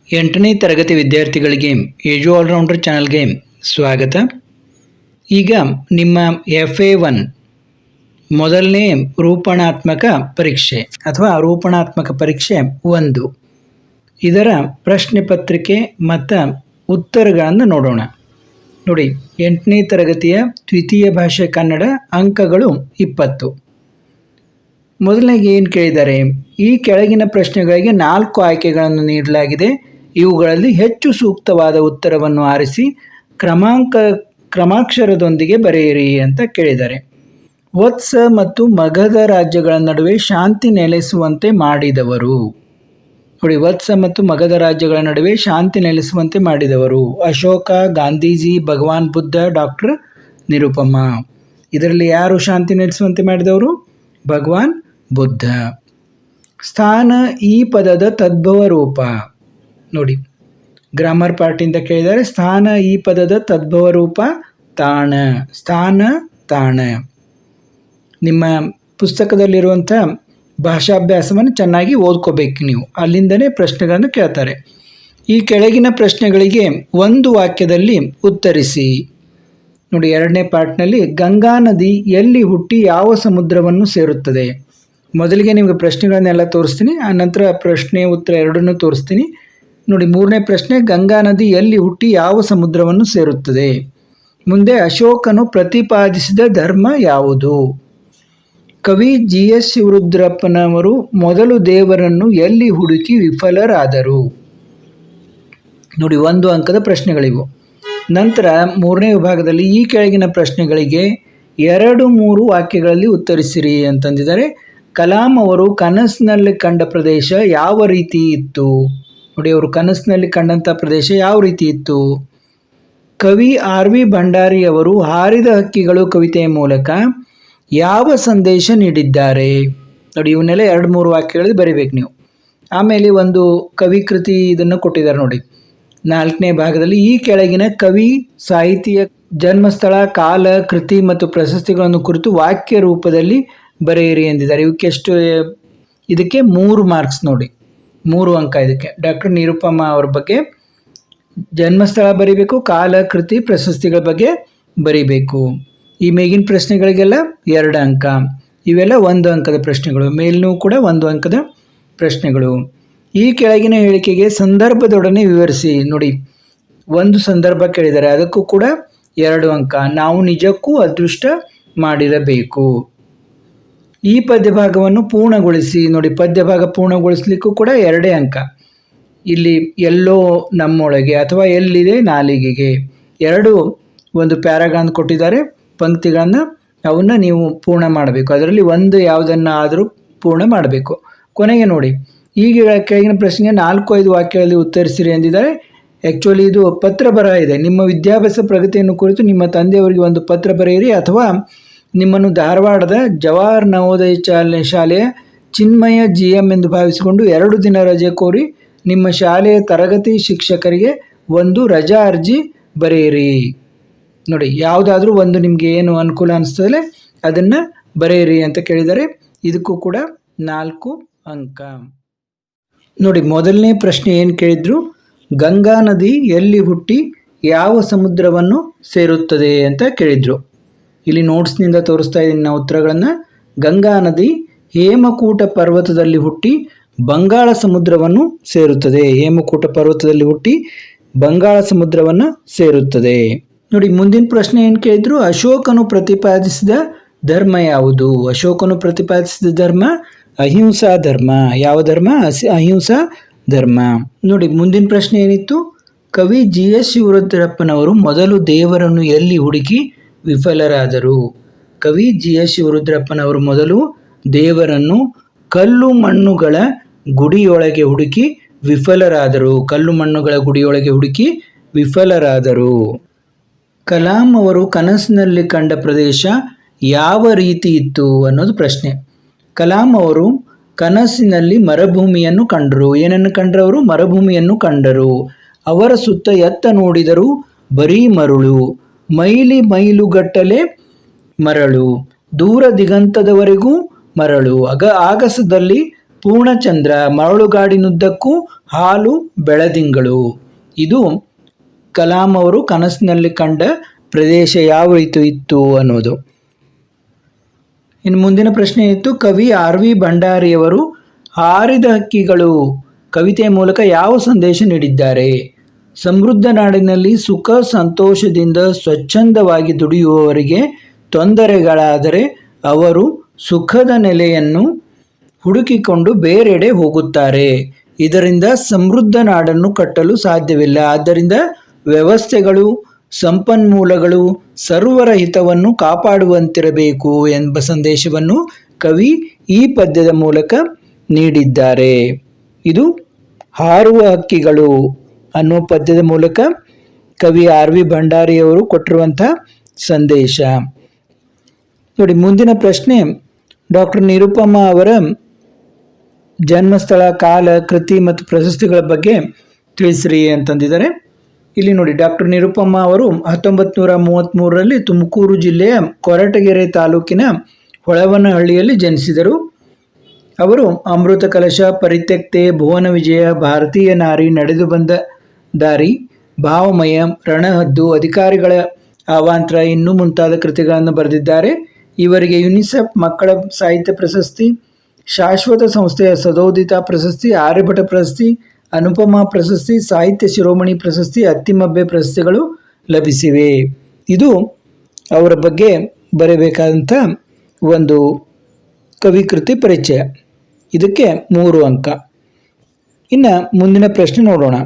8ನೇ ತರಗತಿ ವಿದ್ಯಾರ್ಥಿಗಳಿಗೆ age allrounder ಚಾನಲ್ಗೆ ಸ್ವಾಗತ. ಈಗ ನಿಮ್ಮ FA1 ಮೊದಲನೇ ರೂಪಣಾತ್ಮಕ ಪರೀಕ್ಷೆ ಅಥವಾ ರೂಪಣಾತ್ಮಕ ಪರೀಕ್ಷೆ 1 ಇದರ ಪ್ರಶ್ನೆ ಪತ್ರಿಕೆ ಮತ್ತು ಉತ್ತರಗಳನ್ನು ನೋಡೋಣ. ನೋಡಿ, 8ನೇ ತರಗತಿಯ ದ್ವಿತೀಯ ಭಾಷೆ ಕನ್ನಡ, ಅಂಕಗಳು 20. ಮೊದಲನೇಗೆ ಏನು ಕೇಳಿದ್ದಾರೆ? ಈ ಕೆಳಗಿನ ಪ್ರಶ್ನೆಗಳಿಗೆ 4 ಆಯ್ಕೆಗಳನ್ನು ನೀಡಲಾಗಿದೆ. ಇವುಗಳಲ್ಲಿ ಹೆಚ್ಚು ಸೂಕ್ತವಾದ ಉತ್ತರವನ್ನು ಆರಿಸಿ ಕ್ರಮಾಕ್ಷರದೊಂದಿಗೆ ಬರೆಯಿರಿ ಅಂತ ಕೇಳಿದ್ದಾರೆ. ವತ್ಸ ಮತ್ತು ಮಗಧ ರಾಜ್ಯಗಳ ನಡುವೆ ಶಾಂತಿ ನೆಲೆಸುವಂತೆ ಮಾಡಿದವರು. ನೋಡಿ, ವತ್ಸ ಮತ್ತು ಮಗಧ ರಾಜ್ಯಗಳ ನಡುವೆ ಶಾಂತಿ ನೆಲೆಸುವಂತೆ ಮಾಡಿದವರು ಅಶೋಕ, ಗಾಂಧೀಜಿ, ಭಗವಾನ್ ಬುದ್ಧ, ಡಾಕ್ಟರ್ ನಿರುಪಮ. ಇದರಲ್ಲಿ ಯಾರು ಶಾಂತಿ ನೆಲೆಸುವಂತೆ ಮಾಡಿದವರು? ಭಗವಾನ್ ಬುದ್ಧ. ಸ್ಥಾನ ಈ ಪದದ ತದ್ಭವ ರೂಪ. ನೋಡಿ, ಗ್ರಾಮರ್ ಪಾರ್ಟಿಂದ ಕೇಳಿದರೆ ಸ್ಥಾನ ಈ ಪದದ ತದ್ಭವ ರೂಪ ತಾಣ. ಸ್ಥಾನ, ತಾಣ. ನಿಮ್ಮ ಪುಸ್ತಕದಲ್ಲಿರುವಂಥ ಭಾಷಾಭ್ಯಾಸವನ್ನು ಚೆನ್ನಾಗಿ ಓದ್ಕೋಬೇಕು ನೀವು. ಅಲ್ಲಿಂದನೇ ಪ್ರಶ್ನೆಗಳನ್ನು ಕೇಳ್ತಾರೆ. ಈ ಕೆಳಗಿನ ಪ್ರಶ್ನೆಗಳಿಗೆ ಒಂದು ವಾಕ್ಯದಲ್ಲಿ ಉತ್ತರಿಸಿ. ನೋಡಿ, 2ನೇ ಪಾರ್ಟ್ನಲ್ಲಿ ಗಂಗಾ ನದಿ ಎಲ್ಲಿ ಹುಟ್ಟಿ ಯಾವ ಸಮುದ್ರವನ್ನು ಸೇರುತ್ತದೆ? ಮೊದಲಿಗೆ ನಿಮಗೆ ಪ್ರಶ್ನೆಗಳನ್ನೆಲ್ಲ ತೋರಿಸ್ತೀನಿ, ಆನಂತರ ಪ್ರಶ್ನೆ ಉತ್ತರ ಎರಡನ್ನೂ ತೋರಿಸ್ತೀನಿ. ನೋಡಿ, 3ನೇ ಪ್ರಶ್ನೆ ಗಂಗಾ ನದಿ ಎಲ್ಲಿ ಹುಟ್ಟಿ ಯಾವ ಸಮುದ್ರವನ್ನು ಸೇರುತ್ತದೆ? ಮುಂದೆ ಅಶೋಕನು ಪ್ರತಿಪಾದಿಸಿದ ಧರ್ಮ ಯಾವುದು? ಕವಿ GS ಶಿವರುದ್ರಪ್ಪನವರು ಮೊದಲು ದೇವರನ್ನು ಎಲ್ಲಿ ಹುಡುಕಿ ವಿಫಲರಾದರು? ನೋಡಿ, 1 ಅಂಕದ ಪ್ರಶ್ನೆಗಳಿವು. ನಂತರ 3ನೇ ವಿಭಾಗದಲ್ಲಿ ಈ ಕೆಳಗಿನ ಪ್ರಶ್ನೆಗಳಿಗೆ 2-3 ವಾಕ್ಯಗಳಲ್ಲಿ ಉತ್ತರಿಸಿರಿ ಅಂತಂದಿದ್ದಾರೆ. ಕಲಾಂ ಅವರು ಕನಸಿನಲ್ಲಿ ಕಂಡ ಪ್ರದೇಶ ಯಾವ ರೀತಿ ಇತ್ತು? ನೋಡಿ, ಅವರು ಕನಸಿನಲ್ಲಿ ಕಂಡಂಥ ಪ್ರದೇಶ ಯಾವ ರೀತಿ ಇತ್ತು? ಕವಿ RV ಭಂಡಾರಿ ಅವರು ಹಾರಿದ ಹಕ್ಕಿಗಳು ಕವಿತೆಯ ಮೂಲಕ ಯಾವ ಸಂದೇಶ ನೀಡಿದ್ದಾರೆ? ನೋಡಿ, ಇವನ್ನೆಲ್ಲ 2-3 ವಾಕ್ಯಗಳಲ್ಲಿ ಬರಿಬೇಕು ನೀವು. ಆಮೇಲೆ ಒಂದು ಕವಿ ಕೃತಿ ಇದನ್ನು ಕೊಟ್ಟಿದ್ದಾರೆ ನೋಡಿ, 4ನೇ ಭಾಗದಲ್ಲಿ ಈ ಕೆಳಗಿನ ಕವಿ ಸಾಹಿತಿಯ ಜನ್ಮಸ್ಥಳ, ಕಾಲ, ಕೃತಿ ಮತ್ತು ಪ್ರಶಸ್ತಿಗಳನ್ನು ಕುರಿತು ವಾಕ್ಯ ರೂಪದಲ್ಲಿ ಬರೆಯಿರಿ ಎಂದಿದ್ದಾರೆ. ಇದಕ್ಕೆ 3 ಮಾರ್ಕ್ಸ್. ನೋಡಿ, 3 ಅಂಕ ಇದಕ್ಕೆ. ಡಾಕ್ಟರ್ ನಿರುಪಮ ಅವ್ರ ಬಗ್ಗೆ ಜನ್ಮಸ್ಥಳ ಬರಿಬೇಕು, ಕಾಲ, ಕೃತಿ, ಪ್ರಶಸ್ತಿಗಳ ಬಗ್ಗೆ ಬರಿಬೇಕು. ಈ ಮೇಗಿನ ಪ್ರಶ್ನೆಗಳಿಗೆಲ್ಲ 2 ಅಂಕ. ಇವೆಲ್ಲ 1 ಅಂಕದ ಪ್ರಶ್ನೆಗಳು. ಮೇಲಿನೂ ಕೂಡ 1 ಅಂಕದ ಪ್ರಶ್ನೆಗಳು. ಈ ಕೆಳಗಿನ ಹೇಳಿಕೆಗೆ ಸಂದರ್ಭದೊಡನೆ ವಿವರಿಸಿ. ನೋಡಿ, ಒಂದು ಸಂದರ್ಭ ಕೇಳಿದ್ದಾರೆ, ಅದಕ್ಕೂ ಕೂಡ 2 ಅಂಕ. ನಾವು ನಿಜಕ್ಕೂ ಅದೃಷ್ಟ ಮಾಡಿರಬೇಕು. ಈ ಪದ್ಯಭಾಗವನ್ನು ಪೂರ್ಣಗೊಳಿಸಿ. ನೋಡಿ, ಪದ್ಯಭಾಗ ಪೂರ್ಣಗೊಳಿಸ್ಲಿಕ್ಕೂ ಕೂಡ 2 ಅಂಕ. ಇಲ್ಲಿ ಎಲ್ಲೋ ನಮ್ಮೊಳಗೆ ಅಥವಾ ಎಲ್ಲಿದೆ ನಾಲಿಗೆಗೆ 2 ಒಂದು ಪ್ಯಾರಾಗ್ರಾಫ್ ಕೊಟ್ಟಿದ್ದಾರೆ, ಪಂಕ್ತಿಗಳನ್ನು. ಅವನ್ನ ನೀವು ಪೂರ್ಣ ಮಾಡಬೇಕು. ಅದರಲ್ಲಿ ಒಂದು ಯಾವುದನ್ನು ಆದರೂ ಪೂರ್ಣ ಮಾಡಬೇಕು. ಕೊನೆಗೆ ನೋಡಿ, ಈಗ ಕೆಳಗಿನ ಪ್ರಶ್ನೆಗೆ 4-5 ವಾಕ್ಯಗಳಲ್ಲಿ ಉತ್ತರಿಸಿರಿ ಎಂದಿದ್ದಾರೆ. ಆ್ಯಕ್ಚುಲಿ ಇದು ಪತ್ರ ಬರಹ ಇದೆ. ನಿಮ್ಮ ವಿದ್ಯಾಭ್ಯಾಸ ಪ್ರಗತಿಯನ್ನು ಕುರಿತು ನಿಮ್ಮ ತಂದೆಯವರಿಗೆ ಒಂದು ಪತ್ರ ಬರೆಯಿರಿ, ಅಥವಾ ನಿಮ್ಮನ್ನು ಧಾರವಾಡದ ಜವಾಹರ್ ನವೋದಯ ಶಾಲೆಯ ಚಿನ್ಮಯ GM ಎಂದು ಭಾವಿಸಿಕೊಂಡು 2 ದಿನ ರಜೆ ಕೋರಿ ನಿಮ್ಮ ಶಾಲೆಯ ತರಗತಿ ಶಿಕ್ಷಕರಿಗೆ ಒಂದು ರಜಾ ಅರ್ಜಿ ಬರೆಯಿರಿ. ನೋಡಿ, ಯಾವುದಾದ್ರೂ ಒಂದು ನಿಮಗೆ ಏನು ಅನುಕೂಲ ಅನಿಸ್ತದಲ್ಲ ಅದನ್ನು ಬರೆಯಿರಿ ಅಂತ ಕೇಳಿದ್ದಾರೆ. ಇದಕ್ಕೂ ಕೂಡ 4 ಅಂಕ. ನೋಡಿ, ಮೊದಲನೇ ಪ್ರಶ್ನೆ ಏನು ಕೇಳಿದ್ರು? ಗಂಗಾ ನದಿ ಎಲ್ಲಿ ಹುಟ್ಟಿ ಯಾವ ಸಮುದ್ರವನ್ನು ಸೇರುತ್ತದೆ ಅಂತ ಕೇಳಿದರು. ಇಲ್ಲಿ ನೋಟ್ಸ್ನಿಂದ ತೋರಿಸ್ತಾ ಇದ್ದೀನಿ ನಾವು ಉತ್ತರಗಳನ್ನು. ಗಂಗಾ ನದಿ ಹೇಮಕೂಟ ಪರ್ವತದಲ್ಲಿ ಹುಟ್ಟಿ ಬಂಗಾಳ ಸಮುದ್ರವನ್ನು ಸೇರುತ್ತದೆ. ಹೇಮಕೂಟ ಪರ್ವತದಲ್ಲಿ ಹುಟ್ಟಿ ಬಂಗಾಳ ಸಮುದ್ರವನ್ನು ಸೇರುತ್ತದೆ. ನೋಡಿ, ಮುಂದಿನ ಪ್ರಶ್ನೆ ಏನು ಕೇಳಿದ್ರು? ಅಶೋಕನು ಪ್ರತಿಪಾದಿಸಿದ ಧರ್ಮ ಯಾವುದು? ಅಶೋಕನು ಪ್ರತಿಪಾದಿಸಿದ ಧರ್ಮ ಅಹಿಂಸಾ ಧರ್ಮ. ಯಾವ ಧರ್ಮ? ಅಹಿಂಸಾ ಧರ್ಮ. ನೋಡಿ, ಮುಂದಿನ ಪ್ರಶ್ನೆ ಏನಿತ್ತು? ಕವಿ GS ಶಿವರುದ್ರಪ್ಪನವರು ಮೊದಲು ದೇವರನ್ನು ಎಲ್ಲಿ ಹುಡುಕಿ ವಿಫಲರಾದರು? ಕವಿ GS ಶಿವರುದ್ರಪ್ಪನವರು ಮೊದಲು ದೇವರನ್ನು ಕಲ್ಲು ಮಣ್ಣುಗಳ ಗುಡಿಯೊಳಗೆ ಹುಡುಕಿ ವಿಫಲರಾದರು. ಕಲ್ಲು ಮಣ್ಣುಗಳ ಗುಡಿಯೊಳಗೆ ಹುಡುಕಿ ವಿಫಲರಾದರು. ಕಲಾಂ ಅವರು ಕನಸಿನಲ್ಲಿ ಕಂಡ ಪ್ರದೇಶ ಯಾವ ರೀತಿ ಇತ್ತು ಅನ್ನೋದು ಪ್ರಶ್ನೆ. ಕಲಾಂ ಅವರು ಕನಸಿನಲ್ಲಿ ಮರುಭೂಮಿಯನ್ನು ಕಂಡರು. ಏನನ್ನು ಕಂಡರು ಅವರು? ಮರುಭೂಮಿಯನ್ನು ಕಂಡರು. ಅವರ ಸುತ್ತ ಎತ್ತ ನೋಡಿದರು ಬರೀ ಮರಳು, ಮೈಲುಗಟ್ಟಲೆ ಮರಳು, ದೂರ ದಿಗಂತದವರೆಗೂ ಮರಳು. ಆಗಸದಲ್ಲಿ ಪೂರ್ಣಚಂದ್ರ, ಮರಳುಗಾಡಿನುದ್ದಕ್ಕೂ ಹಾಲು ಬೆಳದಿಂಗಳು. ಇದು ಕಲಾಂ ಅವರು ಕನಸಿನಲ್ಲಿ ಕಂಡ ಪ್ರದೇಶ ಯಾವ ರೀತಿ ಇತ್ತು ಅನ್ನೋದು. ಇನ್ನು ಮುಂದಿನ ಪ್ರಶ್ನೆ ಇತ್ತು, ಕವಿ RV ಭಂಡಾರಿಯವರು ಹಾರಿದ ಹಕ್ಕಿಗಳು ಕವಿತೆಯ ಮೂಲಕ ಯಾವ ಸಂದೇಶ ನೀಡಿದ್ದಾರೆ? ಸಮೃದ್ಧ ನಾಡಿನಲ್ಲಿ ಸುಖ ಸಂತೋಷದಿಂದ ಸ್ವಚ್ಛಂದವಾಗಿ ದುಡಿಯುವವರಿಗೆ ತೊಂದರೆಗಳಾದರೆ ಅವರು ಸುಖದ ನೆಲೆಯನ್ನು ಹುಡುಕಿಕೊಂಡು ಬೇರೆಡೆ ಹೋಗುತ್ತಾರೆ. ಇದರಿಂದ ಸಮೃದ್ಧ ನಾಡನ್ನು ಕಟ್ಟಲು ಸಾಧ್ಯವಿಲ್ಲ. ಆದ್ದರಿಂದ ವ್ಯವಸ್ಥೆಗಳು, ಸಂಪನ್ಮೂಲಗಳು ಸರ್ವರ ಹಿತವನ್ನು ಕಾಪಾಡುವಂತಿರಬೇಕು ಎಂಬ ಸಂದೇಶವನ್ನು ಕವಿ ಈ ಪದ್ಯದ ಮೂಲಕ ನೀಡಿದ್ದಾರೆ. ಇದು ಹಾರುವ ಹಕ್ಕಿಗಳು ಅನ್ನೋ ಪದ್ಯದ ಮೂಲಕ ಕವಿ RV ಭಂಡಾರಿಯವರು ಕೊಟ್ಟಿರುವಂಥ ಸಂದೇಶ. ನೋಡಿ, ಮುಂದಿನ ಪ್ರಶ್ನೆ, ಡಾಕ್ಟರ್ ನಿರುಪಮ ಅವರ ಜನ್ಮಸ್ಥಳ, ಕಾಲ, ಕೃತಿ ಮತ್ತು ಪ್ರಶಸ್ತಿಗಳ ಬಗ್ಗೆ ತಿಳಿಸ್ರಿ ಅಂತಂದಿದ್ದಾರೆ. ಇಲ್ಲಿ ನೋಡಿ, ಡಾಕ್ಟರ್ ನಿರುಪಮ ಅವರು 1933ರಲ್ಲಿ ತುಮಕೂರು ಜಿಲ್ಲೆಯ ಕೊರಟಗೆರೆ ತಾಲೂಕಿನ ಹೊಳವನಹಳ್ಳಿಯಲ್ಲಿ ಜನಿಸಿದರು. ಅವರು ಅಮೃತ ಕಲಶ, ಪರಿತ್ಯಕ್ತೆ, ಭುವನ ವಿಜಯ, ಭಾರತೀಯ ನಾರಿ, ನಡೆದು ಬಂದ ದಾರಿ, ಭಾವಮಯ, ರಣಹದ್ದು, ಅಧಿಕಾರಿಗಳ ಅವಾಂತರ ಇನ್ನೂ ಮುಂತಾದ ಕೃತಿಗಳನ್ನು ಬರೆದಿದ್ದಾರೆ. ಇವರಿಗೆ ಯುನಿಸೆಫ್ ಮಕ್ಕಳ ಸಾಹಿತ್ಯ ಪ್ರಶಸ್ತಿ, ಶಾಶ್ವತ ಸಂಸ್ಥೆಯ ಸದೋದಿತ ಪ್ರಶಸ್ತಿ, ಆರ್ಯಭಟ ಪ್ರಶಸ್ತಿ, ಅನುಪಮ ಪ್ರಶಸ್ತಿ, ಸಾಹಿತ್ಯ ಶಿರೋಮಣಿ ಪ್ರಶಸ್ತಿ, ಅತ್ತಿಮಬ್ಬೆ ಪ್ರಶಸ್ತಿಗಳು ಲಭಿಸಿವೆ. ಇದು ಅವರ ಬಗ್ಗೆ ಬರೆಯಬೇಕಾದಂಥ ಒಂದು ಕವಿಕೃತಿ ಪರಿಚಯ. ಇದಕ್ಕೆ 3 ಅಂಕ. ಇನ್ನು ಮುಂದಿನ ಪ್ರಶ್ನೆ ನೋಡೋಣ.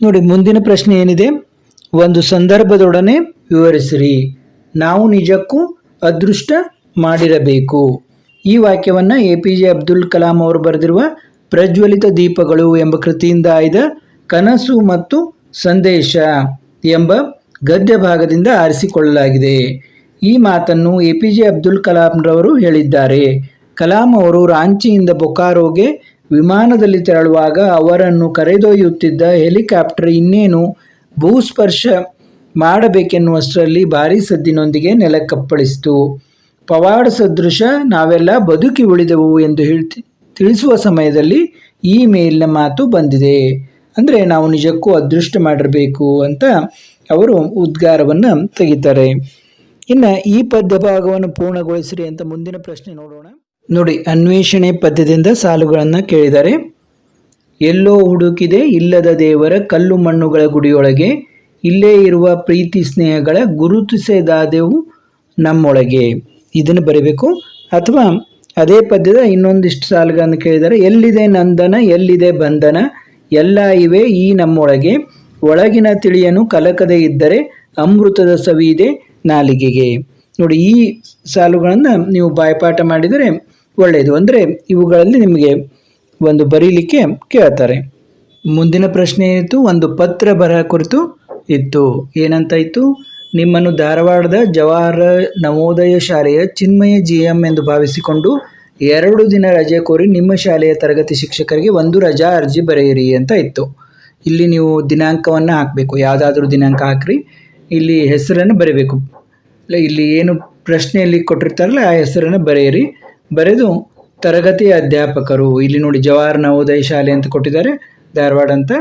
ನೋಡಿ, ಮುಂದಿನ ಪ್ರಶ್ನೆ ಏನಿದೆ, ಒಂದು ಸಂದರ್ಭದೊಡನೆ ವಿವರಿಸಿರಿ. ನಾವು ನಿಜಕ್ಕೂ ಅದೃಷ್ಟ ಮಾಡಿರಬೇಕು. ಈ ವಾಕ್ಯವನ್ನು APJ ಅಬ್ದುಲ್ ಕಲಾಂ ಅವರು ಬರೆದಿರುವ ಪ್ರಜ್ವಲಿತ ದೀಪಗಳು ಎಂಬ ಕೃತಿಯಿಂದ ಆಯ್ದ ಕನಸು ಮತ್ತು ಸಂದೇಶ ಎಂಬ ಗದ್ಯ ಭಾಗದಿಂದ ಆರಿಸಿಕೊಳ್ಳಲಾಗಿದೆ. ಈ ಮಾತನ್ನು APJ ಅಬ್ದುಲ್ ಕಲಾಂರವರು ಹೇಳಿದ್ದಾರೆ. ಕಲಾಂ ಅವರು ರಾಂಚಿಯಿಂದ ಬೊಕಾರೋಗೆ ವಿಮಾನದಲ್ಲಿ ತೆರಳುವಾಗ ಅವರನ್ನು ಕರೆದೊಯ್ಯುತ್ತಿದ್ದ ಹೆಲಿಕಾಪ್ಟರ್ ಇನ್ನೇನು ಭೂಸ್ಪರ್ಶ ಮಾಡಬೇಕೆನ್ನುವಷ್ಟರಲ್ಲಿ ಭಾರೀ ಸದ್ದಿನೊಂದಿಗೆ ನೆಲಕ್ಕಪ್ಪಳಿಸಿತು. ಪವಾಡ ಸದೃಶ ನಾವೆಲ್ಲ ಬದುಕಿ ಉಳಿದೆವು ಎಂದು ತಿಳಿಸುವ ಸಮಯದಲ್ಲಿ ಈ ಮೇಲಿನ ಮಾತು ಬಂದಿದೆ. ಅಂದರೆ ನಾವು ನಿಜಕ್ಕೂ ಅದೃಷ್ಟ ಮಾಡಿರಬೇಕು ಅಂತ ಅವರು ಉದ್ಗಾರವನ್ನು ತೆಗಿತಾರೆ. ಇನ್ನು ಈ ಪದ್ಯ ಭಾಗವನ್ನು ಪೂರ್ಣಗೊಳಿಸಿರಿ ಅಂತ ಮುಂದಿನ ಪ್ರಶ್ನೆ ನೋಡೋಣ. ನೋಡಿ, ಅನ್ವೇಷಣೆ ಪದ್ಯದಿಂದ ಸಾಲುಗಳನ್ನು ಕೇಳಿದ್ದಾರೆ. ಎಲ್ಲೋ ಹುಡುಕಿದೆ ಇಲ್ಲದ ದೇವರ ಕಲ್ಲು ಮಣ್ಣುಗಳ ಗುಡಿಯೊಳಗೆ, ಇಲ್ಲೇ ಇರುವ ಪ್ರೀತಿ ಸ್ನೇಹಗಳ ಗುರುತಿಸದಾದೆವು ನಮ್ಮೊಳಗೆ. ಇದನ್ನು ಬರೀಬೇಕು. ಅಥವಾ ಅದೇ ಪದ್ಯದ ಇನ್ನೊಂದಿಷ್ಟು ಸಾಲುಗಳನ್ನು ಕೇಳಿದರೆ, ಎಲ್ಲಿದೆ ನಂದನ ಎಲ್ಲಿದೆ ಬಂಧನ, ಎಲ್ಲ ಇವೆ ಈ ನಮ್ಮೊಳಗೆ, ಒಳಗಿನ ತಿಳಿಯನು ಕಲಕದೆ ಇದ್ದರೆ ಅಮೃತದ ಸವಿ ಇದೆ ನಾಲಿಗೆಗೆ. ನೋಡಿ, ಈ ಸಾಲುಗಳನ್ನು ನೀವು ಬಾಯ್ಪಾಠ ಮಾಡಿದರೆ ಒಳ್ಳೆಯದು. ಅಂದರೆ ಇವುಗಳಲ್ಲಿ ನಿಮಗೆ ಒಂದು ಬರೀಲಿಕ್ಕೆ ಕೇಳ್ತಾರೆ. ಮುಂದಿನ ಪ್ರಶ್ನೆ ಏನಿತ್ತು, ಒಂದು ಪತ್ರ ಬರಹ ಕುರಿತು ಇತ್ತು. ಏನಂತ ಇತ್ತು, ನಿಮ್ಮನ್ನು ಧಾರವಾಡದ ಜವಾಹರ ನವೋದಯ ಶಾಲೆಯ ಚಿನ್ಮಯ GM ಎಂದು ಭಾವಿಸಿಕೊಂಡು 2 ದಿನ ರಜೆ ಕೋರಿ ನಿಮ್ಮ ಶಾಲೆಯ ತರಗತಿ ಶಿಕ್ಷಕರಿಗೆ ಒಂದು ರಜಾ ಅರ್ಜಿ ಬರೆಯಿರಿ ಅಂತ ಇತ್ತು. ಇಲ್ಲಿ ನೀವು ದಿನಾಂಕವನ್ನು ಹಾಕಬೇಕು, ಯಾವುದಾದ್ರೂ ದಿನಾಂಕ ಹಾಕ್ರಿ. ಇಲ್ಲಿ ಹೆಸರನ್ನು ಬರೀಬೇಕು. ಇಲ್ಲಿ ಏನು ಪ್ರಶ್ನೆಯಲ್ಲಿ ಕೊಟ್ಟಿರ್ತಾರಲ್ಲ ಆ ಹೆಸರನ್ನು ಬರೆಯಿರಿ. ಬರೆದು ತರಗತಿ ಅಧ್ಯಾಪಕರು, ಇಲ್ಲಿ ನೋಡಿ ಜವಾಹರ ನವೋದಯ ಶಾಲೆ ಅಂತ ಕೊಟ್ಟಿದ್ದಾರೆ, ಧಾರವಾಡ ಅಂತ,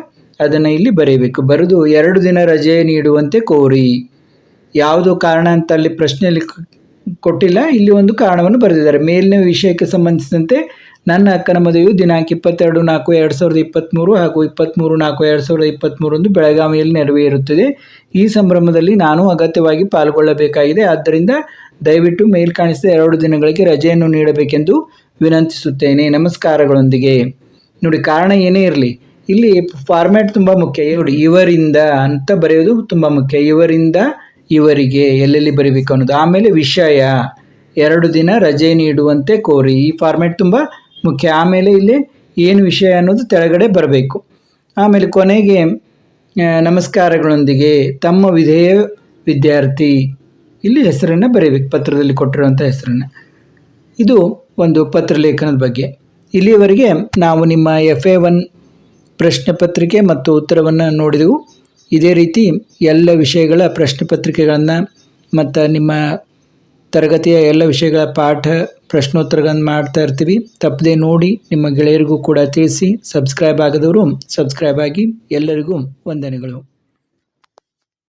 ಅದನ್ನು ಇಲ್ಲಿ ಬರೀಬೇಕು. ಬರೆದು 2 ದಿನ ರಜೆ ನೀಡುವಂತೆ ಕೋರಿ. ಯಾವುದು ಕಾರಣ ಅಂತ ಅಲ್ಲಿ ಪ್ರಶ್ನೆಯಲ್ಲಿ ಕೊಟ್ಟಿಲ್ಲ, ಇಲ್ಲಿ ಒಂದು ಕಾರಣವನ್ನು ಬರೆದಿದ್ದಾರೆ. ಮೇಲಿನ ವಿಷಯಕ್ಕೆ ಸಂಬಂಧಿಸಿದಂತೆ ನನ್ನ ಅಕ್ಕನ ಮದುವೆಯು ದಿನಾಂಕ 22/4/2023 ಹಾಗೂ 23/4/2023 ಬೆಳಗಾವಿಯಲ್ಲಿ ನೆರವೇರುತ್ತದೆ. ಈ ಸಂಭ್ರಮದಲ್ಲಿ ನಾನು ಅಗತ್ಯವಾಗಿ ಪಾಲ್ಗೊಳ್ಳಬೇಕಾಗಿದೆ. ಆದ್ದರಿಂದ ದಯವಿಟ್ಟು ಮೇಲ್ ಕಾಣಿಸಿದ 2 ದಿನಗಳಿಗೆ ರಜೆಯನ್ನು ನೀಡಬೇಕೆಂದು ವಿನಂತಿಸುತ್ತೇನೆ. ನಮಸ್ಕಾರಗಳೊಂದಿಗೆ. ನೋಡಿ, ಕಾರಣ ಏನೇ ಇರಲಿ, ಇಲ್ಲಿ ಫಾರ್ಮ್ಯಾಟ್ ತುಂಬ ಮುಖ್ಯ. ನೋಡಿ, ಇವರಿಂದ ಅಂತ ಬರೆಯೋದು ತುಂಬ ಮುಖ್ಯ. ಇವರಿಂದ ಇವರಿಗೆ ಎಲ್ಲೆಲ್ಲಿ ಬರೀಬೇಕು ಅನ್ನೋದು. ಆಮೇಲೆ ವಿಷಯ, 2 ದಿನ ರಜೆ ನೀಡುವಂತೆ ಕೋರಿ. ಈ ಫಾರ್ಮ್ಯಾಟ್ ತುಂಬ ಮುಖ್ಯ. ಆಮೇಲೆ ಇಲ್ಲಿ ಏನು ವಿಷಯ ಅನ್ನೋದು ತೆಳಗಡೆ ಬರಬೇಕು. ಆಮೇಲೆ ಕೊನೆಗೆ ನಮಸ್ಕಾರಗಳೊಂದಿಗೆ ತಮ್ಮ ವಿಧೇಯ ವಿದ್ಯಾರ್ಥಿ, ಇಲ್ಲಿ ಹೆಸರನ್ನು ಬರೀಬೇಕು, ಪತ್ರದಲ್ಲಿ ಕೊಟ್ಟಿರುವಂಥ ಹೆಸರನ್ನು. ಇದು ಒಂದು ಪತ್ರಲೇಖನದ ಬಗ್ಗೆ. ಇಲ್ಲಿಯವರೆಗೆ ನಾವು ನಿಮ್ಮ FA1 ಪ್ರಶ್ನೆ ಪತ್ರಿಕೆ ಮತ್ತು ಉತ್ತರವನ್ನು ನೋಡಿದೆವು. ಇದೇ ರೀತಿ ಎಲ್ಲ ವಿಷಯಗಳ ಪ್ರಶ್ನೆ ಪತ್ರಿಕೆಗಳನ್ನು ಮತ್ತು ನಿಮ್ಮ ತರಗತಿಯ ಎಲ್ಲ ವಿಷಯಗಳ ಪಾಠ ಪ್ರಶ್ನೋತ್ತರಗಳನ್ನು ಮಾಡ್ತಾ ಇರ್ತೀವಿ. ತಪ್ಪದೆ ನೋಡಿ ನಿಮ್ಮ ಗೆಳೆಯರಿಗೂ ಕೂಡ ತಿಳಿಸಿ. ಸಬ್ಸ್ಕ್ರೈಬ್ ಆಗದವರು ಸಬ್ಸ್ಕ್ರೈಬ್ ಆಗಿ. ಎಲ್ಲರಿಗೂ ವಂದನೆಗಳು.